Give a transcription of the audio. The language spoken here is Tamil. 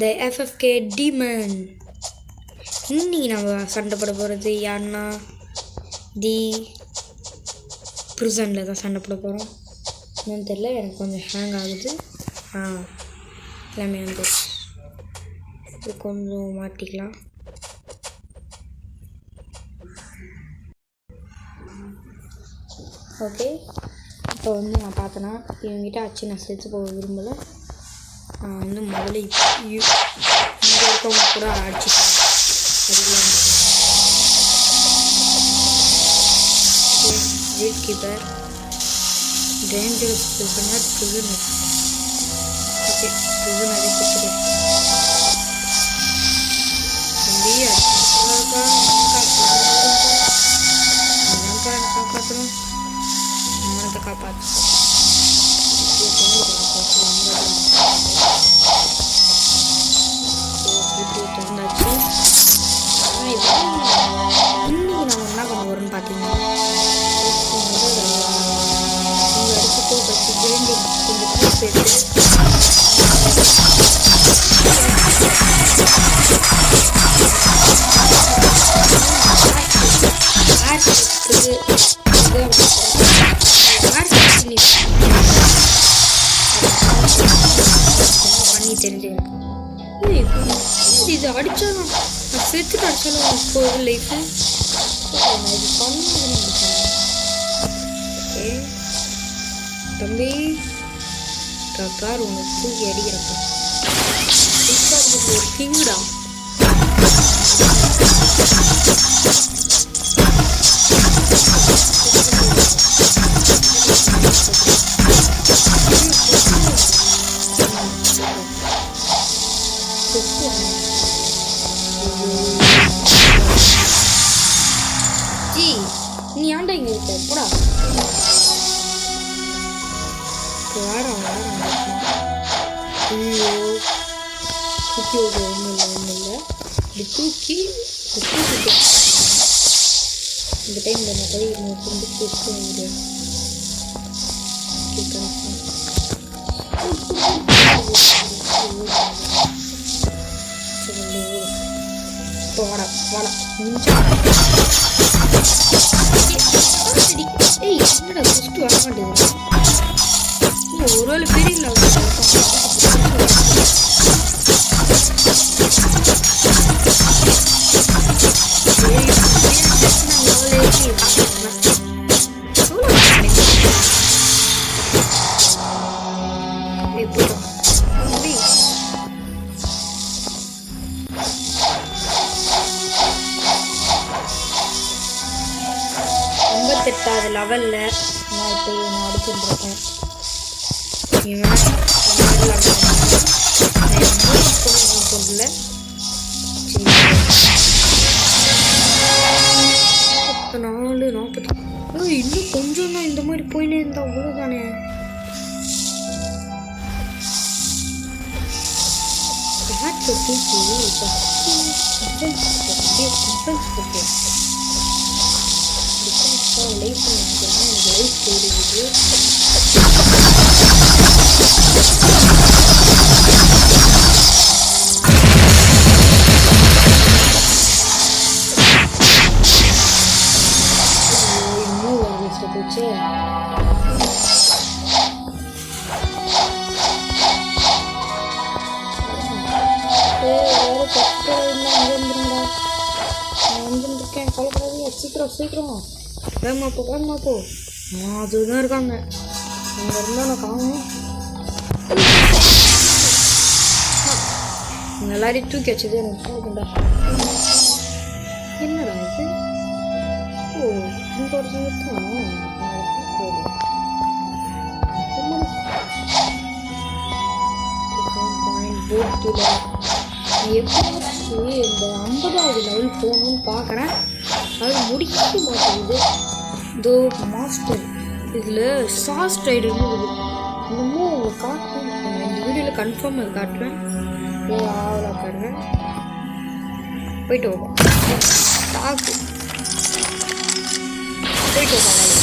த FFK டீமன். இன்னைக்கு நம்ம சண்டை போட போகிறது யாருன்னா தி ப்ரிசனில் தான் சண்டை போட போகிறோம். என்னன்னு தெரியல, எனக்கு கொஞ்சம் ஹேங் ஆகுது. எல்லாமே வந்து இது கொஞ்சம் மாற்றிக்கலாம். ஓகே, இப்போ வந்து நான் பார்த்தேன்னா இவங்ககிட்ட ஆச்சு நான் செத்து போக விரும்பலை. நான் வந்து முதல்ல இங்கே இருக்கவங்க கூட அடிச்சுட்டேன். Gate keeper, dangerous prisoner, prisoner. Okay, பிரிசனரை கொடுத்துருக்கேன். தம்பி காப்பாற்றணும், மனத்தை காப்பாற்று. திறந்தாச்சு. இன்னைக்கு நம்ம என்ன பண்ண போகிறோம்னு பார்த்தீங்கன்னா உங்கள் இடத்துக்கு பற்றி கிரைண்டி கொஞ்சம் பூ சேர்த்து பண்ணி தெரிஞ்சுக்கிறேன். இது அடித்தாலும் நான் செத்துட்டு அடித்தாலும் இப்போ லைஃபு நான் இது பண்ண. ஓகே தம்பி, கார் உனக்கு தூக்கி அடிக்கிறப்ப ஒரு கிங்குடா. ஜி நீ ஆண்டா இங்கே இருக்க போடா. ஐயோ தூக்கி விட ஒன்றும் இல்லை. இப்படி தூக்கி இந்த டைமில் நான் போய் கொண்டு தூக்க முடியாது. இப்போ வாடா வாடா நிமிஷம். ஏய் என்னடா ஃபஸ்ட்டு வர மாட்டேங்குது. ஒரு வேளை பெரிய எட்டாவது லெவலில் நான் இப்போ நான் அடிச்சுருக்கேன். சொல்ல 44 40 இன்னும் கொஞ்சம் தான் இந்த மாதிரி போயினே இருந்தால் அவ்வளோதானே. லைஃப் எனக்கு லைஃப் போடுது. இன்னும் ஒரு விஷயம் போச்சு. வேறு கஷ்டம் இல்லை. அங்கே வந்துருங்கடா, நான் வந்துருக்கேன். கவலைப்படாதீங்க. சீக்கிரம் வேகமா போ. அதுதான் இருக்காங்க. அங்கே இருந்தால் நான் காணும். எல்லாரையும் தூக்கி வச்சது எனக்கு போகுண்டா. என்னடா இது? ஓ இங்கே ஒரு போட்டில் எப்படி இந்த 50வது லெவல் போகணும்னு பார்க்குறேன். அது முடிக்க மாட்டேங்குது. இதோ மாஸ்டர் இதில் சாஸ் ரைடர்னு இருக்குது. இன்னமும் காட்டுறேன். இந்த வீடியோவில் கன்ஃபார்ம் அது காட்டுறேன். ஆவலாக பாருங்க. போயிட்டு வருவோம். தாக்கு போயிட்டு வருவாங்க.